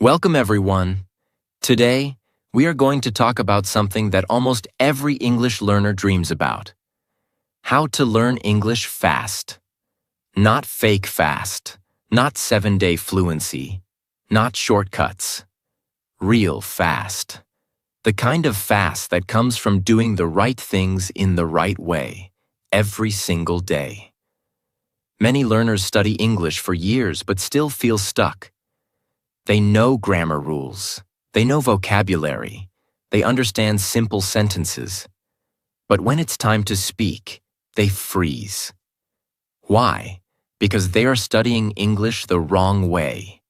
Welcome, everyone. Today, we are going to talk about something that almost every English learner dreams about. How to learn English fast. Not fake fast, not 7-day fluency, not shortcuts. Real fast. The kind of fast that comes from doing the right things in the right way, every single day. Many learners study English for years but still feel stuck. They know grammar rules, they know vocabulary, they understand simple sentences. But when it's time to speak, they freeze. Why? Because they are studying English the wrong way.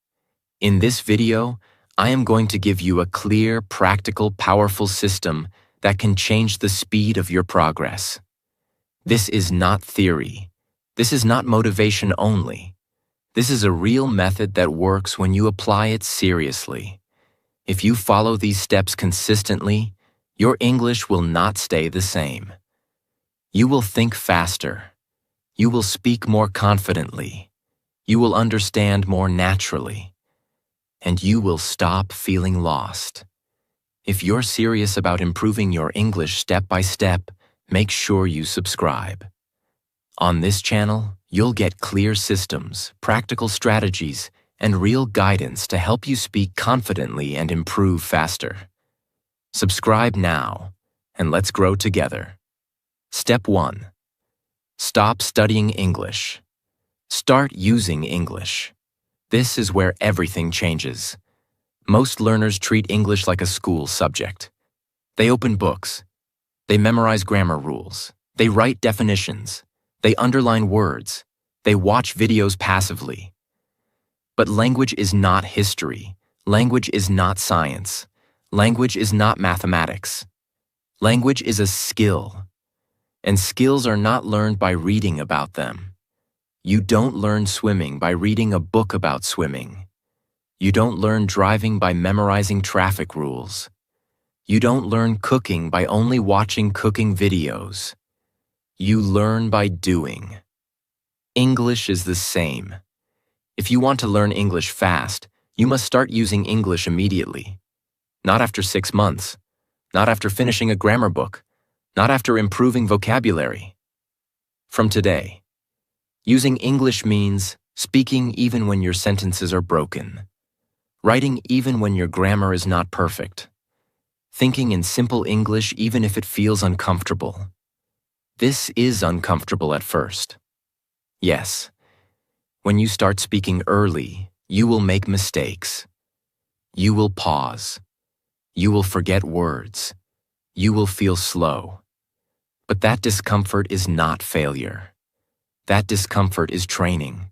In this video, I am going to give you a clear, practical, powerful system that can change the speed of your progress. This is not theory. This is not motivation only. This is a real method that works when you apply it seriously. If you follow these steps consistently, your English will not stay the same. You will think faster. You will speak more confidently. You will understand more naturally. And you will stop feeling lost. If you're serious about improving your English step by step, make sure you subscribe. On this channel, you'll get clear systems, practical strategies, and real guidance to help you speak confidently and improve faster. Subscribe now, and let's grow together. Step 1. Stop studying English. Start using English. This is where everything changes. Most learners treat English like a school subject. They open books. They memorize grammar rules. They write definitions. They underline words. They watch videos passively. But language is not history. Language is not science. Language is not mathematics. Language is a skill. And skills are not learned by reading about them. You don't learn swimming by reading a book about swimming. You don't learn driving by memorizing traffic rules. You don't learn cooking by only watching cooking videos. You learn by doing. English is the same. If you want to learn English fast, you must start using English immediately. Not after 6 months. Not after finishing a grammar book. Not after improving vocabulary. From today. Using English means speaking even when your sentences are broken. Writing even when your grammar is not perfect. Thinking in simple English even if it feels uncomfortable. This is uncomfortable at first. Yes, when you start speaking early, you will make mistakes. You will pause. You will forget words. You will feel slow. But that discomfort is not failure. That discomfort is training.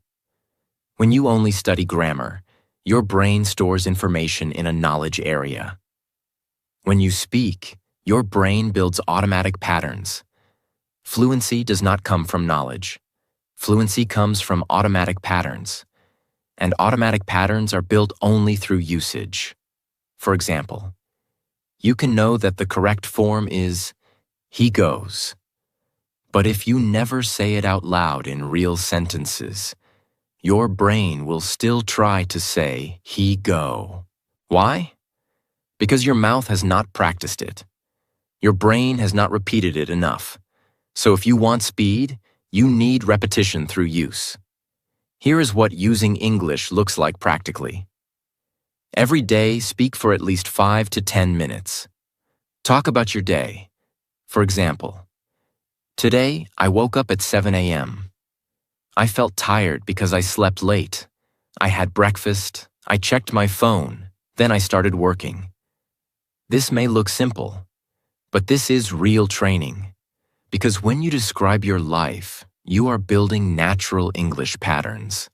When you only study grammar, your brain stores information in a knowledge area. When you speak, your brain builds automatic patterns. Fluency does not come from knowledge. Fluency comes from automatic patterns. And automatic patterns are built only through usage. For example, you can know that the correct form is, he goes. But if you never say it out loud in real sentences, your brain will still try to say, he go. Why? Because your mouth has not practiced it. Your brain has not repeated it enough. So if you want speed, you need repetition through use. Here is what using English looks like practically. Every day, speak for at least 5 to 10 minutes. Talk about your day. For example, today I woke up at 7 a.m. I felt tired because I slept late. I had breakfast, I checked my phone, then I started working. This may look simple, but this is real training. Because when you describe your life, you are building natural English patterns.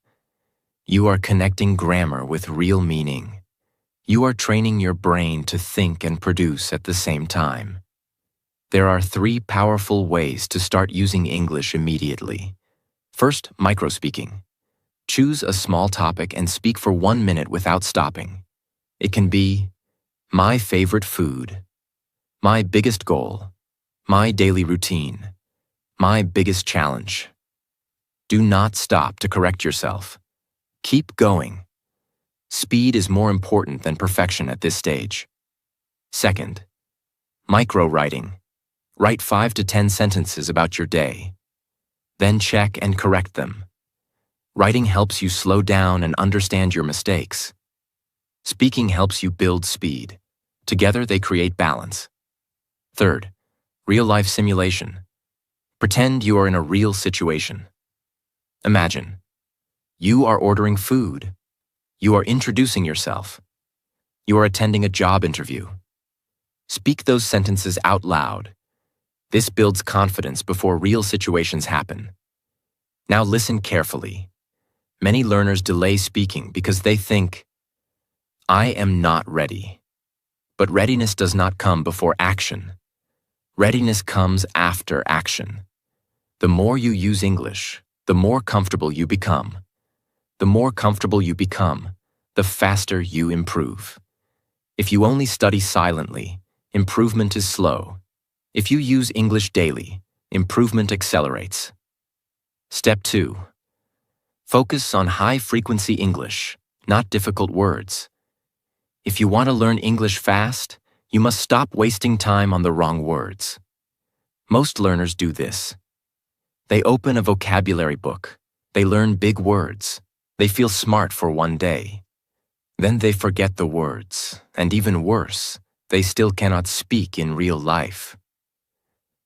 You are connecting grammar with real meaning. You are training your brain to think and produce at the same time. There are 3 powerful ways to start using English immediately. First, microspeaking. Choose a small topic and speak for 1 minute without stopping. It can be, my favorite food, my biggest goal, my daily routine, my biggest challenge. Do not stop to correct yourself. Keep going. Speed is more important than perfection at this stage. Second, micro-writing. Write 5 to 10 sentences about your day. Then check and correct them. Writing helps you slow down and understand your mistakes. Speaking helps you build speed. Together they create balance. Third, real-life simulation. Pretend you are in a real situation. Imagine, you are ordering food. You are introducing yourself. You are attending a job interview. Speak those sentences out loud. This builds confidence before real situations happen. Now listen carefully. Many learners delay speaking because they think, I am not ready. But readiness does not come before action. Readiness comes after action. The more you use English, the more comfortable you become. The more comfortable you become, the faster you improve. If you only study silently, improvement is slow. If you use English daily, improvement accelerates. Step 2. Focus on high-frequency English, not difficult words. If you want to learn English fast, you must stop wasting time on the wrong words. Most learners do this. They open a vocabulary book. They learn big words. They feel smart for one day. Then they forget the words, and even worse, they still cannot speak in real life.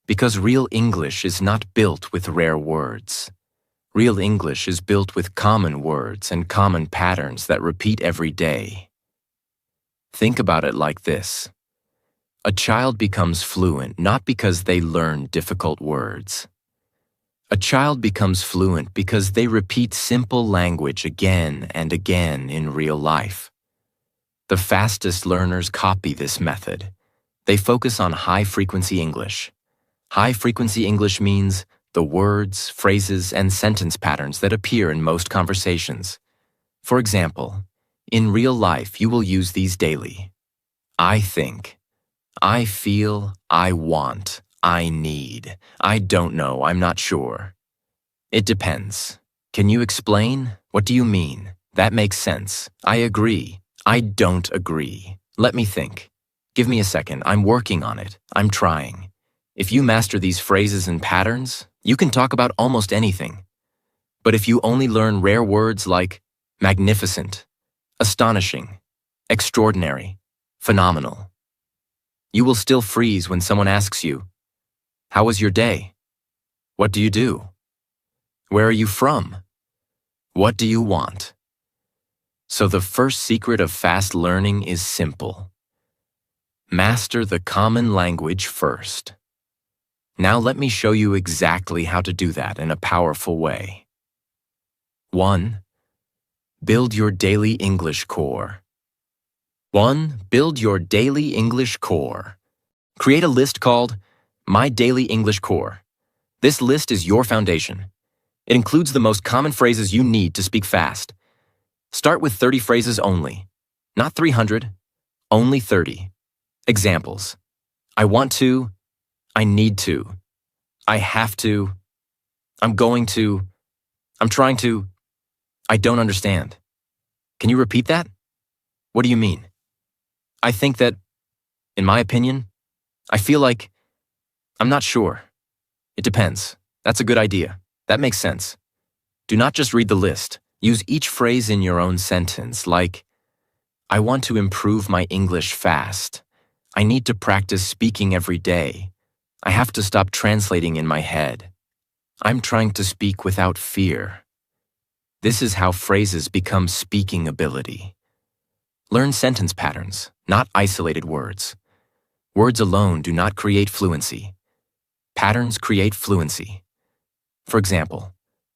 Because real English is not built with rare words. Real English is built with common words and common patterns that repeat every day. Think about it like this. A child becomes fluent not because they learn difficult words. A child becomes fluent because they repeat simple language again and again in real life. The fastest learners copy this method. They focus on high-frequency English. High-frequency English means the words, phrases, and sentence patterns that appear in most conversations. For example, in real life, you will use these daily. I think. I feel. I want. I need. I don't know. I'm not sure. It depends. Can you explain? What do you mean? That makes sense. I agree. I don't agree. Let me think. Give me a second. I'm working on it. I'm trying. If you master these phrases and patterns, you can talk about almost anything. But if you only learn rare words like magnificent, astonishing, extraordinary, phenomenal, you will still freeze when someone asks you, how was your day? What do you do? Where are you from? What do you want? So the first secret of fast learning is simple. Master the common language first. Now let me show you exactly how to do that in a powerful way. 1. Build your daily English core. 1. Build your daily English core. Create a list called My Daily English Core. This list is your foundation. It includes the most common phrases you need to speak fast. Start with 30 phrases only. Not 300, only 30. Examples. I want to. I need to. I have to. I'm going to. I'm trying to. I don't understand. Can you repeat that? What do you mean? I think that, in my opinion, I feel like, I'm not sure. It depends. That's a good idea. That makes sense. Do not just read the list. Use each phrase in your own sentence, like, I want to improve my English fast. I need to practice speaking every day. I have to stop translating in my head. I'm trying to speak without fear. This is how phrases become speaking ability. Learn sentence patterns, not isolated words. Words alone do not create fluency. Patterns create fluency. For example,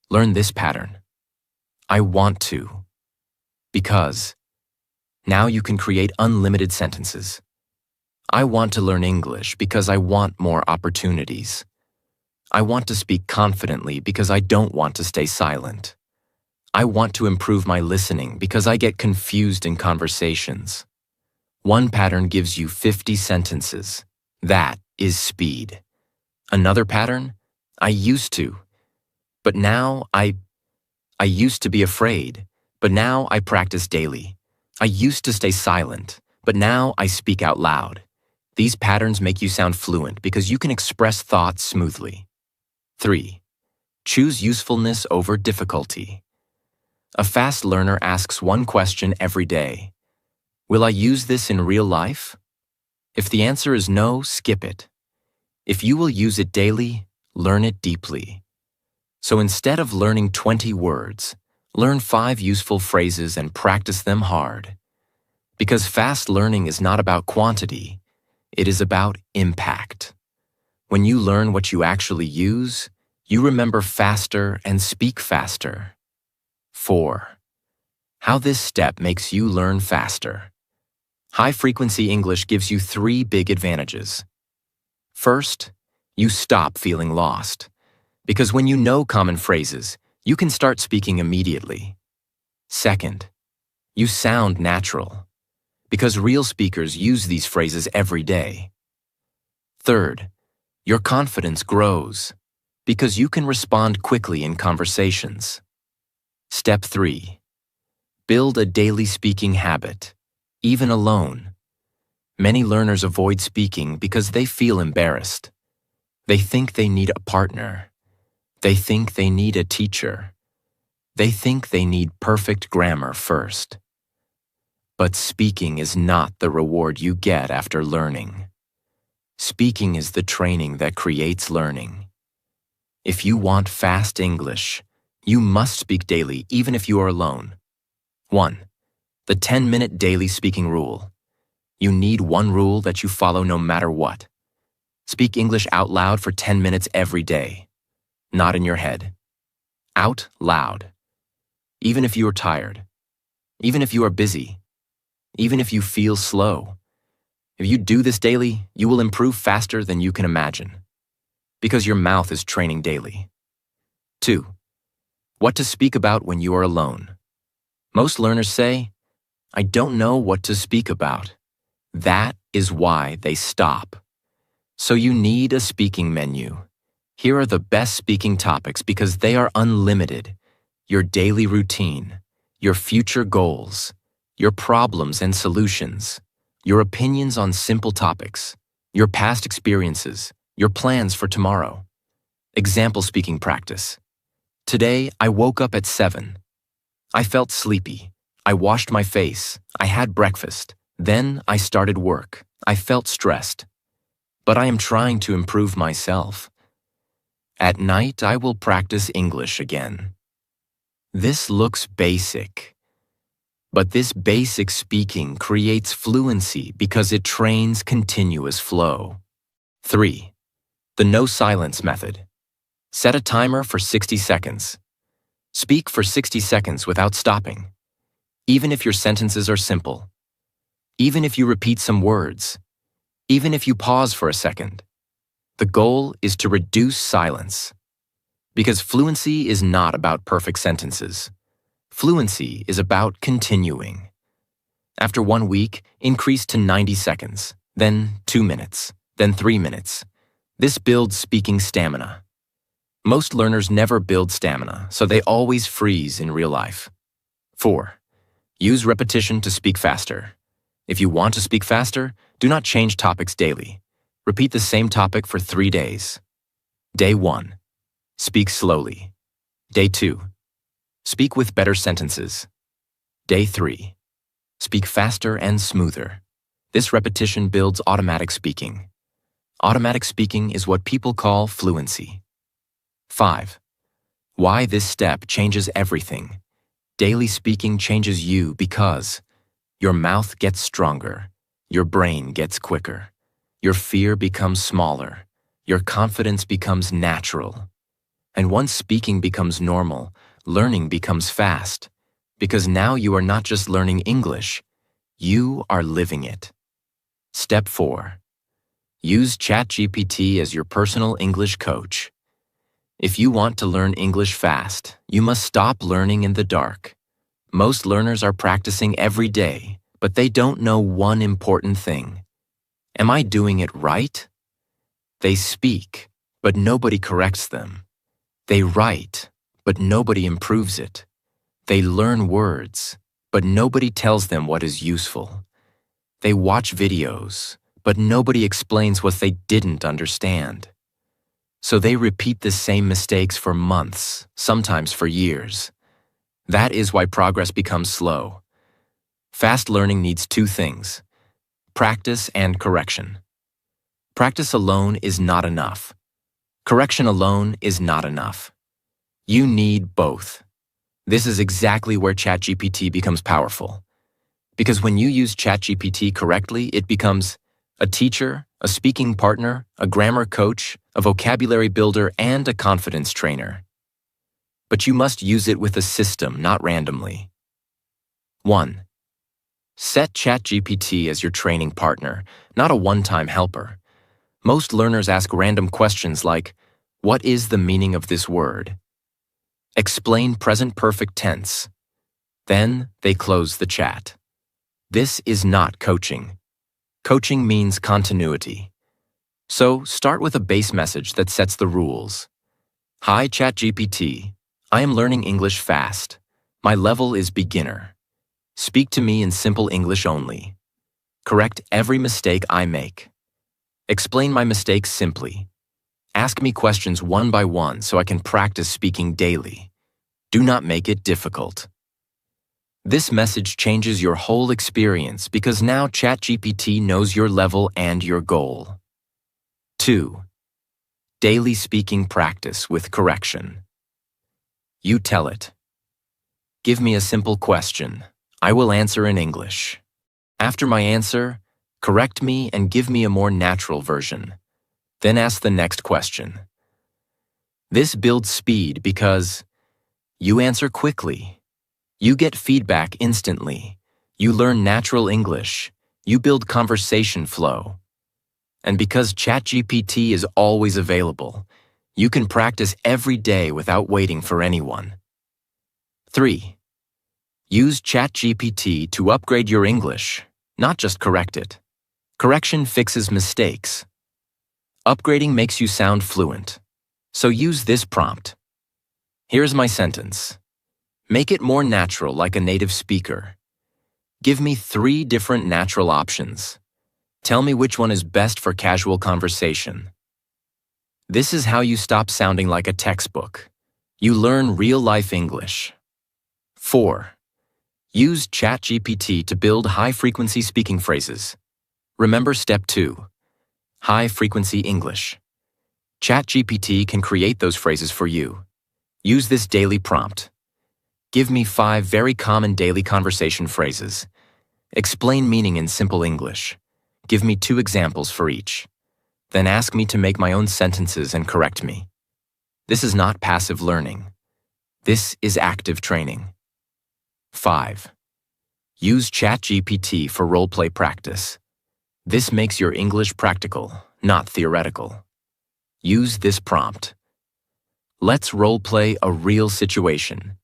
learn this pattern. I want to. Because. Now you can create unlimited sentences. I want to learn English because I want more opportunities. I want to speak confidently because I don't want to stay silent. I want to improve my listening because I get confused in conversations. One pattern gives you 50 sentences. That is speed. Another pattern? I used to. But now I used to be afraid, but now I practice daily. I used to stay silent, but now I speak out loud. These patterns make you sound fluent because you can express thoughts smoothly. 3. Choose usefulness over difficulty. A fast learner asks one question every day. Will I use this in real life? If the answer is no, skip it. If you will use it daily, learn it deeply. So instead of learning 20 words, learn 5 useful phrases and practice them hard. Because fast learning is not about quantity, it is about impact. When you learn what you actually use, you remember faster and speak faster. 4. How this step makes you learn faster. High-frequency English gives you 3 big advantages. First, you stop feeling lost. Because when you know common phrases, you can start speaking immediately. Second, you sound natural. Because real speakers use these phrases every day. Third, your confidence grows. Because you can respond quickly in conversations. Step 3. Build a daily speaking habit, even alone. Many learners avoid speaking because they feel embarrassed. They think they need a partner. They think they need a teacher. They think they need perfect grammar first. But speaking is not the reward you get after learning. Speaking is the training that creates learning. If you want fast English, you must speak daily even if you are alone. 1. The 10-minute daily speaking rule. You need one rule that you follow no matter what. Speak English out loud for 10 minutes every day. Not in your head. Out loud. Even if you are tired. Even if you are busy. Even if you feel slow. If you do this daily, you will improve faster than you can imagine. Because your mouth is training daily. 2. What to speak about when you are alone. Most learners say, I don't know what to speak about. That is why they stop. So you need a speaking menu. Here are the best speaking topics because they are unlimited. Your daily routine, your future goals, your problems and solutions, your opinions on simple topics, your past experiences, your plans for tomorrow. Example speaking practice. Today, I woke up at 7. I felt sleepy. I washed my face. I had breakfast. Then I started work. I felt stressed. But I am trying to improve myself. At night, I will practice English again. This looks basic. But this basic speaking creates fluency because it trains continuous flow. 3. The no silence method. Set a timer for 60 seconds. Speak for 60 seconds without stopping. Even if your sentences are simple. Even if you repeat some words. Even if you pause for a second. The goal is to reduce silence. Because fluency is not about perfect sentences. Fluency is about continuing. After 1 week, increase to 90 seconds, then 2 minutes, then 3 minutes. This builds speaking stamina. Most learners never build stamina, so they always freeze in real life. 4. Use repetition to speak faster. If you want to speak faster, do not change topics daily. Repeat the same topic for 3 days. Day 1. Speak slowly. Day 2. Speak with better sentences. Day 3. Speak faster and smoother. This repetition builds automatic speaking. Automatic speaking is what people call fluency. 5. Why this step changes everything. Daily speaking changes you because your mouth gets stronger, your brain gets quicker, your fear becomes smaller, your confidence becomes natural. And once speaking becomes normal, learning becomes fast, because now you are not just learning English, you are living it. Step 4. Use ChatGPT as your personal English coach. If you want to learn English fast, you must stop learning in the dark. Most learners are practicing every day, but they don't know one important thing. Am I doing it right? They speak, but nobody corrects them. They write, but nobody improves it. They learn words, but nobody tells them what is useful. They watch videos, but nobody explains what they didn't understand. So they repeat the same mistakes for months, sometimes for years. That is why progress becomes slow. Fast learning needs two things: practice and correction. Practice alone is not enough. Correction alone is not enough. You need both. This is exactly where ChatGPT becomes powerful. Because when you use ChatGPT correctly, it becomes a teacher, a speaking partner, a grammar coach, a vocabulary builder, and a confidence trainer. But you must use it with a system, not randomly. 1. Set ChatGPT as your training partner, not a one-time helper. Most learners ask random questions like, "What is the meaning of this word?" Explain present perfect tense. Then they close the chat. This is not coaching. Coaching means continuity. So start with a base message that sets the rules. Hi ChatGPT, I am learning English fast. My level is beginner. Speak to me in simple English only. Correct every mistake I make. Explain my mistakes simply. Ask me questions one by one so I can practice speaking daily. Do not make it difficult. This message changes your whole experience because now ChatGPT knows your level and your goal. 2. Daily speaking practice with correction. You tell it. Give me a simple question. I will answer in English. After my answer, correct me and give me a more natural version. Then ask the next question. This builds speed because you answer quickly. You get feedback instantly. You learn natural English. You build conversation flow. And because ChatGPT is always available, you can practice every day without waiting for anyone. 3. Use ChatGPT to upgrade your English, not just correct it. Correction fixes mistakes. Upgrading makes you sound fluent. So use this prompt. Here's my sentence. Make it more natural like a native speaker. Give me 3 different natural options. Tell me which one is best for casual conversation. This is how you stop sounding like a textbook. You learn real-life English. 4. Use ChatGPT to build high-frequency speaking phrases. Remember step 2. High-frequency English. ChatGPT can create those phrases for you. Use this daily prompt. Give me 5 very common daily conversation phrases. Explain meaning in simple English. Give me 2 examples for each. Then ask me to make my own sentences and correct me. This is not passive learning. This is active training. 5. Use ChatGPT for role-play practice. This makes your English practical, not theoretical. Use this prompt. Let's role-play a real situation.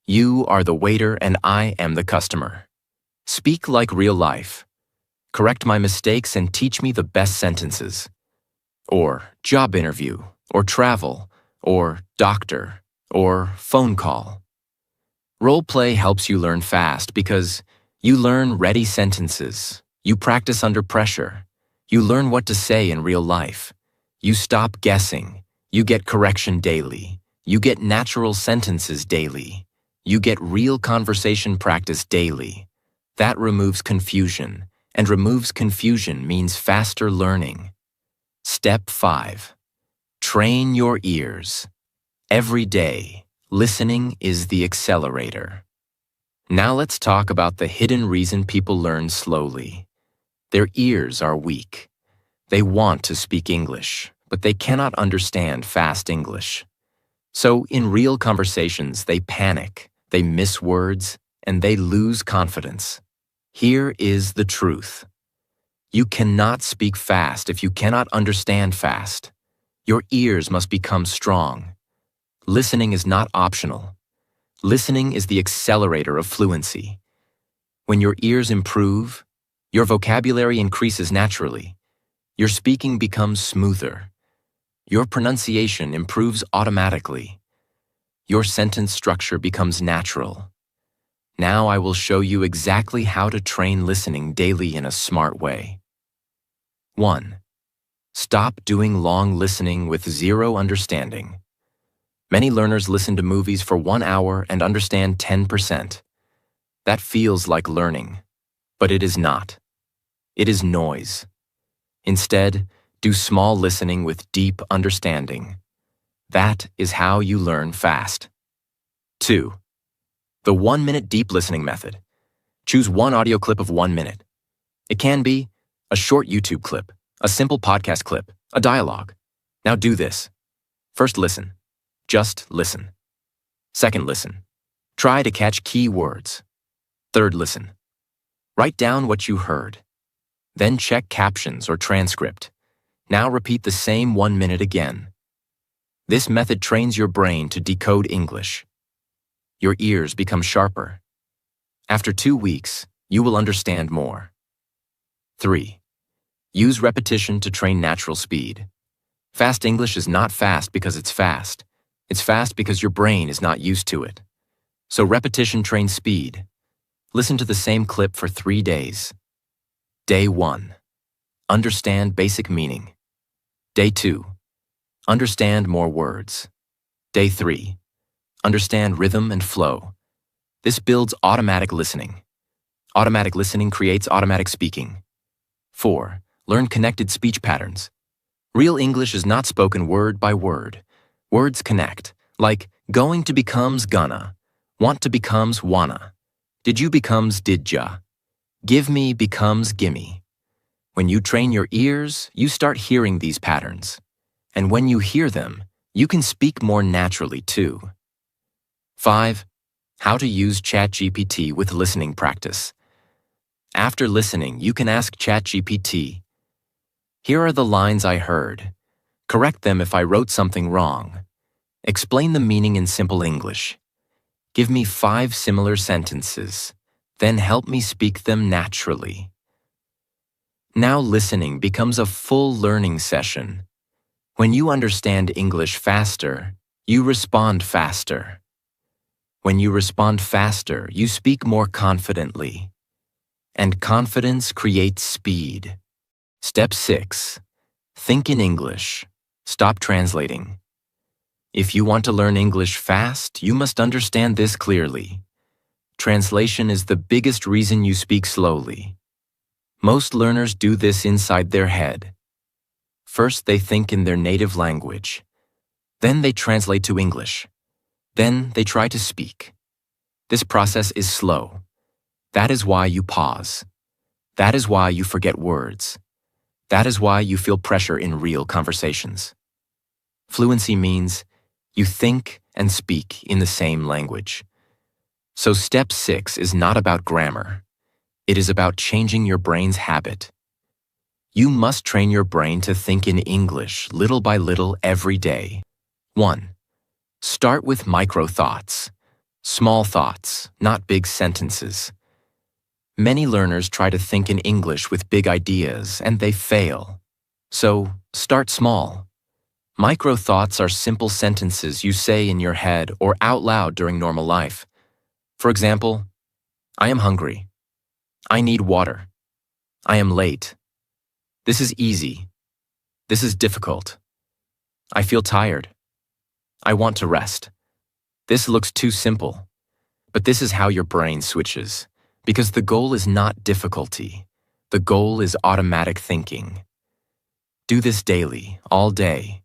You are the waiter and I am the customer. Speak like real life. Correct my mistakes and teach me the best sentences. Or job interview, or travel, or doctor, or phone call. Role-play helps you learn fast because you learn ready sentences. You practice under pressure. You learn what to say in real life. You stop guessing. You get correction daily. You get natural sentences daily. You get real conversation practice daily. That removes confusion, and removes confusion means faster learning. Step 5. Train your ears. Every day, listening is the accelerator. Now let's talk about the hidden reason people learn slowly. Their ears are weak. They want to speak English, but they cannot understand fast English. So in real conversations, they panic, they miss words, and they lose confidence. Here is the truth. You cannot speak fast if you cannot understand fast. Your ears must become strong. Listening is not optional. Listening is the accelerator of fluency. When your ears improve, your vocabulary increases naturally. Your speaking becomes smoother. Your pronunciation improves automatically. Your sentence structure becomes natural. Now I will show you exactly how to train listening daily in a smart way. 1. Stop doing long listening with zero understanding. Many learners listen to movies for 1 hour and understand 10%. That feels like learning, but it is not. It is noise. Instead, do small listening with deep understanding. That is how you learn fast. 2. The 1-minute deep listening method. Choose one audio clip of 1 minute. It can be a short YouTube clip, a simple podcast clip, a dialogue. Now do this. First, listen. Just listen. Second, listen. Try to catch key words. Third, listen. Write down what you heard. Then check captions or transcript. Now repeat the same 1 minute again. This method trains your brain to decode English. Your ears become sharper. After 2 weeks, you will understand more. 3. Use repetition to train natural speed. Fast English is not fast because it's fast. It's fast because your brain is not used to it. So repetition trains speed. Listen to the same clip for 3 days. Day 1. Understand basic meaning. Day 2. Understand more words. Day 3. Understand rhythm and flow. This builds automatic listening. Automatic listening creates automatic speaking. 4. Learn connected speech patterns. Real English is not spoken word by word. Words connect, like going to becomes gonna, want to becomes wanna, did you becomes didja, give me becomes gimme. When you train your ears, you start hearing these patterns. And when you hear them, you can speak more naturally too. 5. How to use ChatGPT with listening practice. After listening, you can ask ChatGPT, "Here are the lines I heard. Correct them if I wrote something wrong. Explain the meaning in simple English. Give me 5 similar sentences. Then help me speak them naturally." Now listening becomes a full learning session. When you understand English faster, you respond faster. When you respond faster, you speak more confidently. And confidence creates speed. Step 6. Think in English. Stop translating. If you want to learn English fast, you must understand this clearly. Translation is the biggest reason you speak slowly. Most learners do this inside their head. First, they think in their native language. Then they translate to English. Then they try to speak. This process is slow. That is why you pause. That is why you forget words. That is why you feel pressure in real conversations. Fluency means you think and speak in the same language. So step 6 is not about grammar. It is about changing your brain's habit. You must train your brain to think in English little by little every day. 1. Start with micro thoughts. Small thoughts, not big sentences. Many learners try to think in English with big ideas, and they fail. So, start small. Micro thoughts are simple sentences you say in your head or out loud during normal life. For example, I am hungry. I need water. I am late. This is easy. This is difficult. I feel tired. I want to rest. This looks too simple. But this is how your brain switches. Because the goal is not difficulty. The goal is automatic thinking. Do this daily, all day.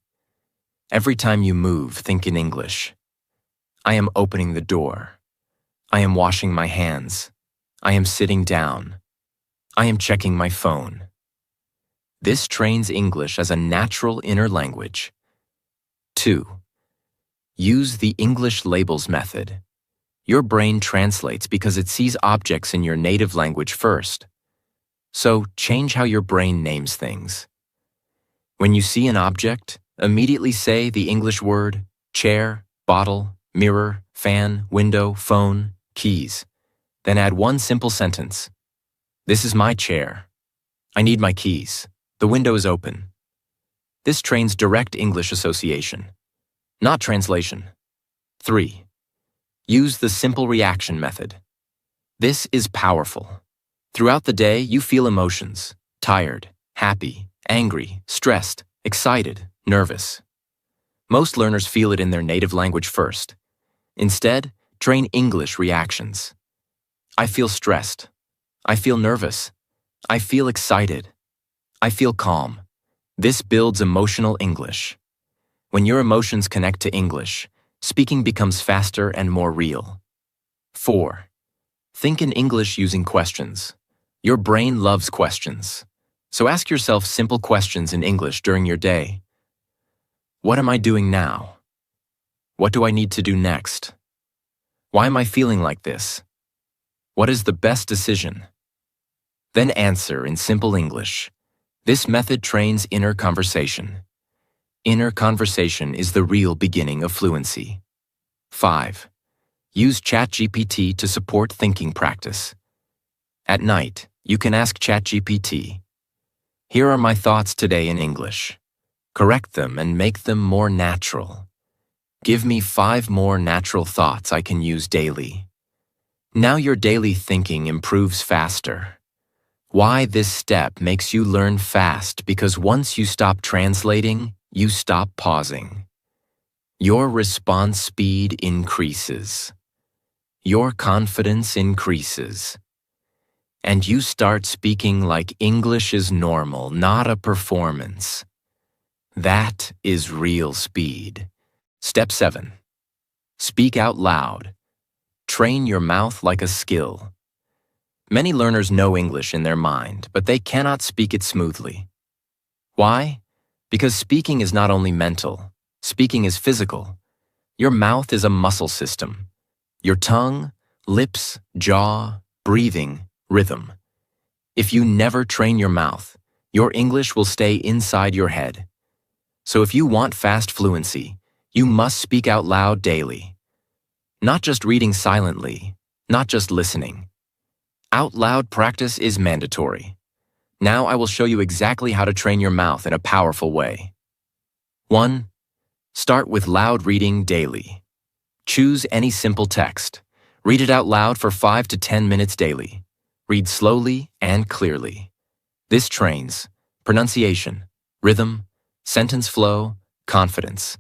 Every time you move, think in English. I am opening the door. I am washing my hands. I am sitting down. I am checking my phone. This trains English as a natural inner language. 2. Use the English labels method. Your brain translates because it sees objects in your native language first. So change how your brain names things. When you see an object, immediately say the English word, chair, bottle, mirror, fan, window, phone, keys. Then add one simple sentence. This is my chair. I need my keys. The window is open. This trains direct English association, not translation. 3. Use the simple reaction method. This is powerful. Throughout the day, you feel emotions: tired, happy, angry, stressed, excited, nervous. Most learners feel it in their native language first. Instead, train English reactions. I feel stressed. I feel nervous. I feel excited. I feel calm. This builds emotional English. When your emotions connect to English, speaking becomes faster and more real. 4. Think in English using questions. Your brain loves questions. So ask yourself simple questions in English during your day. What am I doing now? What do I need to do next? Why am I feeling like this? What is the best decision? Then answer in simple English. This method trains inner conversation. Inner conversation is the real beginning of fluency. 5. Use ChatGPT to support thinking practice. At night, you can ask ChatGPT, "Here are my thoughts today in English." Correct them and make them more natural. Give me 5 more natural thoughts I can use daily. Now your daily thinking improves faster. Why this step makes you learn fast? Because once you stop translating, you stop pausing. Your response speed increases. Your confidence increases. And you start speaking like English is normal, not a performance. That is real speed. Step 7. Speak out loud. Train your mouth like a skill. Many learners know English in their mind, but they cannot speak it smoothly. Why? Because speaking is not only mental, speaking is physical. Your mouth is a muscle system. Your tongue, lips, jaw, breathing, rhythm. If you never train your mouth, your English will stay inside your head. So if you want fast fluency, you must speak out loud daily. Not just reading silently, not just listening. Out loud practice is mandatory. Now I will show you exactly how to train your mouth in a powerful way. 1. Start with loud reading daily. Choose any simple text. Read it out loud for 5 to 10 minutes daily. Read slowly and clearly. This trains pronunciation, rhythm, sentence flow, confidence.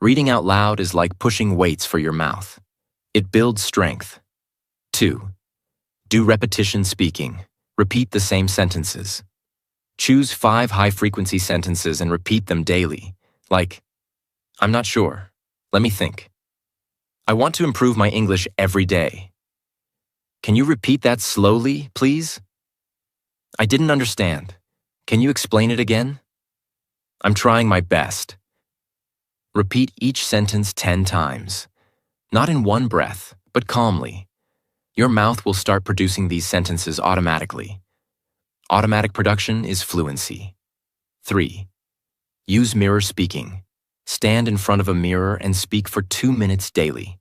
Reading out loud is like pushing weights for your mouth. It builds strength. 2. Do repetition speaking. Repeat the same sentences. Choose 5 high-frequency sentences and repeat them daily, like, "I'm not sure. Let me think. I want to improve my English every day. Can you repeat that slowly, please? I didn't understand. Can you explain it again? I'm trying my best." Repeat each sentence 10 times. Not in one breath, but calmly. Your mouth will start producing these sentences automatically. Automatic production is fluency. 3. Use mirror speaking. Stand in front of a mirror and speak for 2 minutes daily.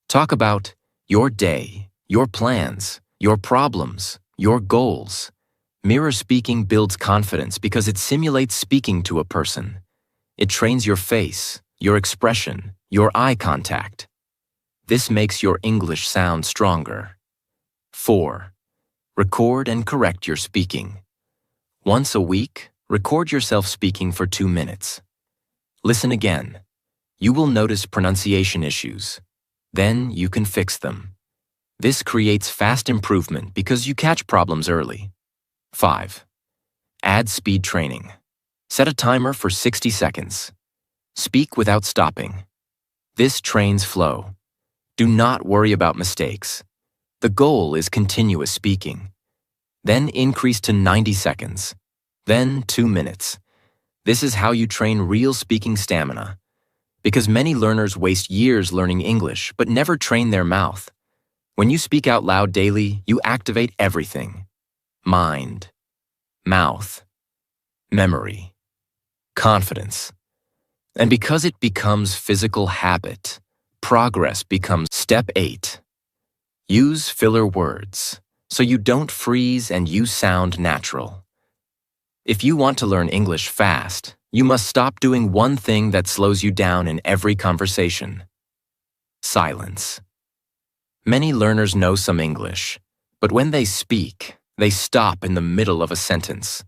Talk about your day, your plans, your problems, your goals. Mirror speaking builds confidence because it simulates speaking to a person. It trains your face, your expression, your eye contact. This makes your English sound stronger. 4. Record and correct your speaking. Once a week, record yourself speaking for 2 minutes. Listen again. You will notice pronunciation issues. Then you can fix them. This creates fast improvement because you catch problems early. 5. Add speed training. Set a timer for 60 seconds. Speak without stopping. This trains flow. Do not worry about mistakes. The goal is continuous speaking. Then increase to 90 seconds. Then 2 minutes. This is how you train real speaking stamina. Because many learners waste years learning English but never train their mouth. When you speak out loud daily, you activate everything: mind, mouth, memory, confidence. And because it becomes physical habit, progress becomes step 8. Use filler words so you don't freeze and you sound natural. If you want to learn English fast, you must stop doing one thing that slows you down in every conversation: silence. Many learners know some English, But when they speak, they stop in the middle of a sentence.